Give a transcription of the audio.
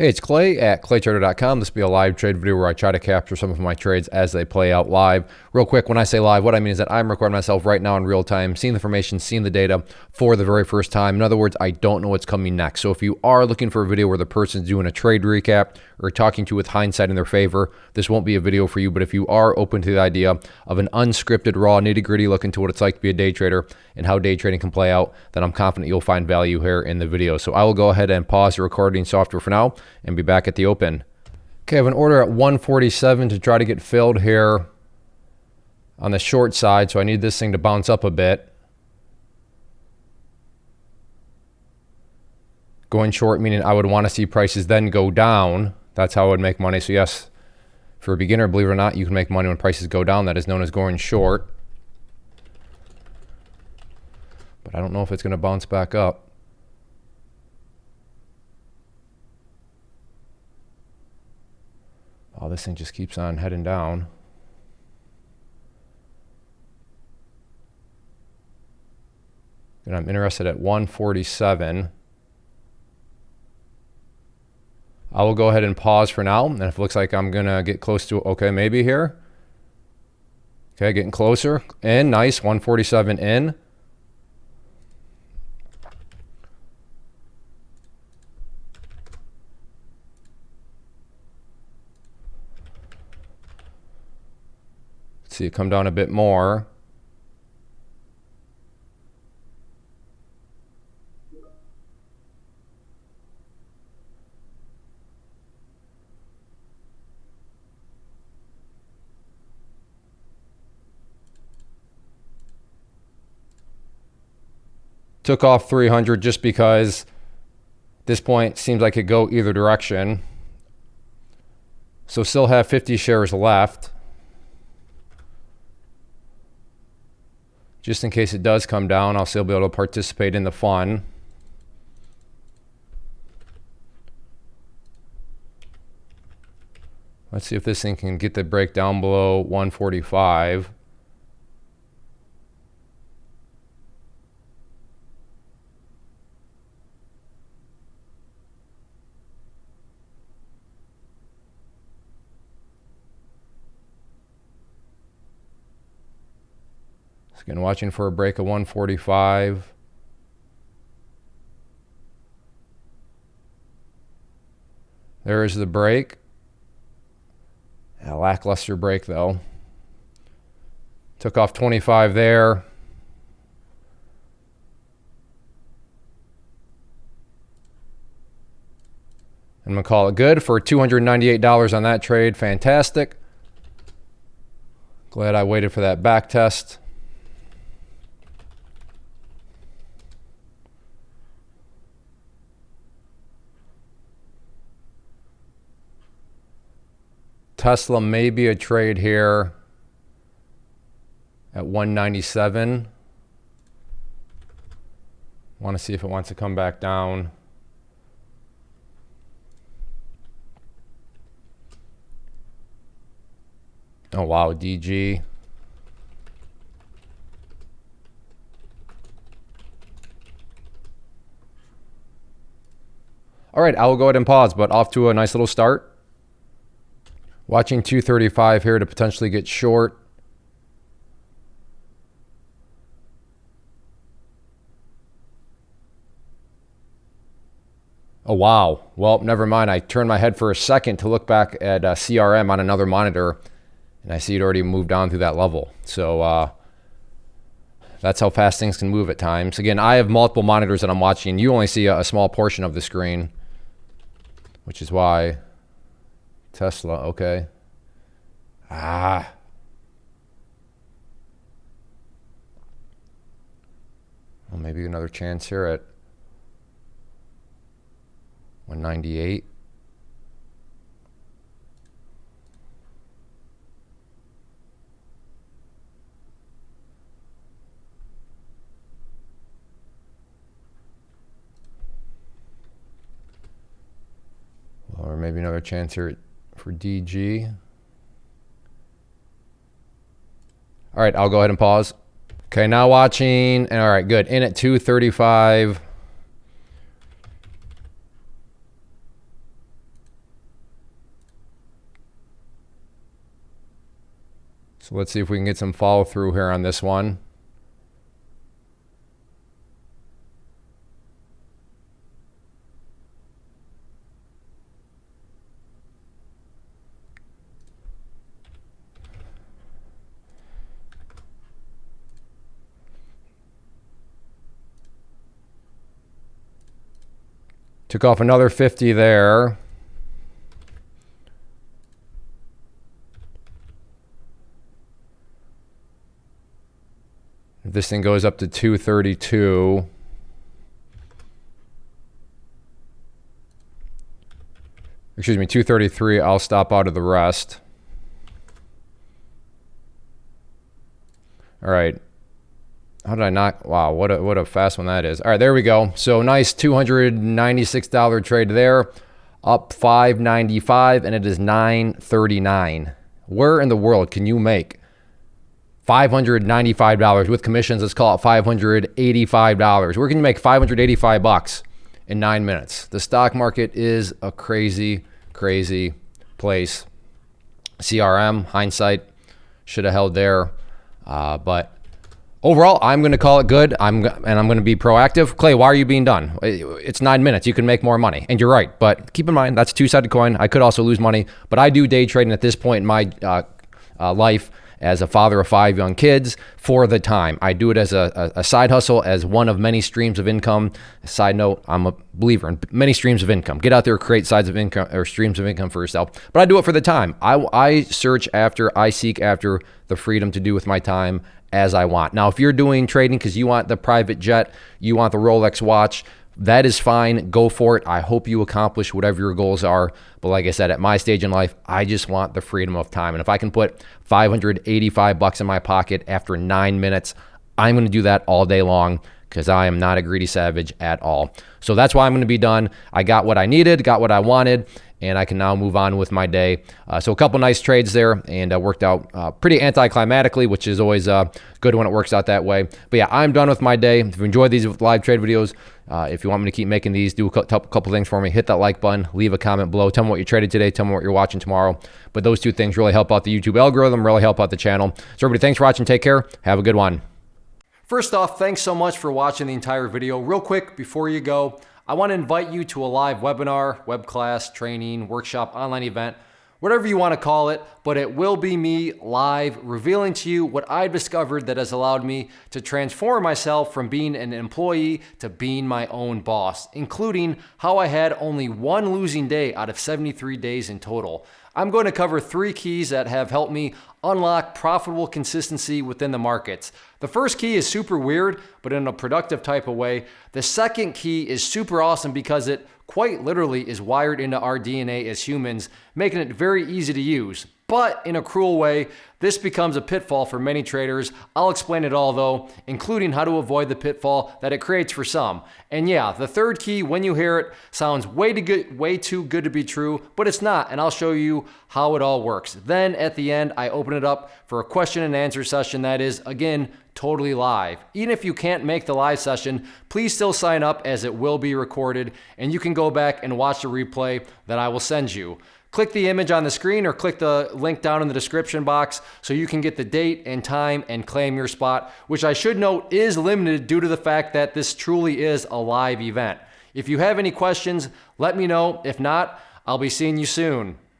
Hey, it's Clay at claytrader.com. This will be a live trade video where I try to capture some of my trades as they play out live. Real quick, when I say live, what I mean is that I'm recording myself right now in real time, seeing the information, seeing the data for the very first time. In other words, I don't know what's coming next. So if you are looking for a video where the person's doing a trade recap or talking to you with hindsight in their favor, this won't be a video for you. But if you are open to the idea of an unscripted, raw, nitty-gritty look into what it's like to be a day trader and how day trading can play out, then I'm confident you'll find value here in the video. So I will go ahead and pause the recording software for now and be back at the open. Okay, I have an order at 147 to try to get filled here on the short side, so I need this thing to bounce up a bit. Going short meaning I would want to see prices then go down. That's how I would make money. So yes, for a beginner, believe it or not, you can make money when prices go down. That is known as going short. But I don't know if it's going to bounce back up. Oh, this thing just keeps on heading down. And I'm interested at 147. I will go ahead and pause for now. And if it looks like I'm going to get close to, okay, maybe here. Okay, getting closer. In, nice, 147 in. Let's see it come down a bit more. Took off 300 just because this point seems like it could go either direction. So still have 50 shares left. Just in case it does come down, I'll still be able to participate in the fun. Let's see if this thing can get the break down below 145. Again, watching for a break of 145. There is the break. A lackluster break though. Took off 25 there. I'm going to call it good for $298 on that trade. Fantastic. Glad I waited for that back test. Tesla may be a trade here at 197. Want to see if it wants to come back down. Oh wow, DG. All right, I will go ahead and pause, but off to a nice little start. Watching 235 here to potentially get short. Oh, wow. Well, never mind. I turned my head for a second to look back at CRM on another monitor, and I see it already moved on through that level. So that's how fast things can move at times. Again, I have multiple monitors that I'm watching. You only see a small portion of the screen, which is why... Tesla, okay. Well, maybe another chance here at 198. Or maybe another chance here for DG. All right, I'll go ahead and pause. Okay, now watching, and all right, good. In at 235. So let's see if we can get some follow through here on this one. Took off another 50 there. This thing goes up to 232. Excuse me, 233. I'll stop out of the rest. All right. How did I not? Wow, what a fast one that is. All right, there we go. So nice $296 trade there. Up $595, and it is $939. Where in the world can you make $595 with commissions? Let's call it $585. Where can you make $585 in 9 minutes? The stock market is a crazy, crazy place. CRM, hindsight, should have held there. But overall, I'm going to call it good. I'm going to be proactive. Clay, why are you being done? It's 9 minutes. You can make more money. And you're right. But keep in mind, that's a two-sided coin. I could also lose money. But I do day trading at this point in my life as a father of 5 young kids for the time. I do it as a side hustle, as one of many streams of income. Side note, I'm a believer in many streams of income. Get out there, create sides of income or streams of income for yourself. But I do it for the time. I seek after the freedom to do with my time as I want. Now, if you're doing trading because you want the private jet, you want the Rolex watch, that is fine. Go for it. I hope you accomplish whatever your goals are. But like I said, at my stage in life, I just want the freedom of time. And if I can put $585 in my pocket after 9 minutes, I'm going to do that all day long because I am not a greedy savage at all. So that's why I'm going to be done. I got what I needed, got what I wanted, and I can now move on with my day. So a couple nice trades there, and worked out pretty anticlimatically, which is always good when it works out that way. But yeah, I'm done with my day. If you enjoyed these live trade videos, if you want me to keep making these, do a couple things for me. Hit that like button, leave a comment below. Tell me what you traded today. Tell me what you're watching tomorrow. But those two things really help out the YouTube algorithm, really help out the channel. So everybody, thanks for watching. Take care. Have a good one. First off, thanks so much for watching the entire video. Real quick, before you go, I want to invite you to a live webinar, web class, training, workshop, online event, whatever you want to call it, but it will be me live revealing to you what I've discovered that has allowed me to transform myself from being an employee to being my own boss, including how I had only one losing day out of 73 days in total. I'm going to cover 3 keys that have helped me unlock profitable consistency within the markets. The first key is super weird, but in a productive type of way. The second key is super awesome because it quite literally is wired into our DNA as humans, making it very easy to use. But in a cruel way, this becomes a pitfall for many traders. I'll explain it all though, including how to avoid the pitfall that it creates for some. And yeah, the third key, when you hear it, sounds way too good to be true, but it's not, and I'll show you how it all works. Then at the end, I open it up for a question and answer session that is, again, totally live. Even if you can't make the live session, please still sign up as it will be recorded, and you can go back and watch the replay that I will send you. Click the image on the screen or click the link down in the description box so you can get the date and time and claim your spot, which I should note is limited due to the fact that this truly is a live event. If you have any questions, let me know. If not, I'll be seeing you soon.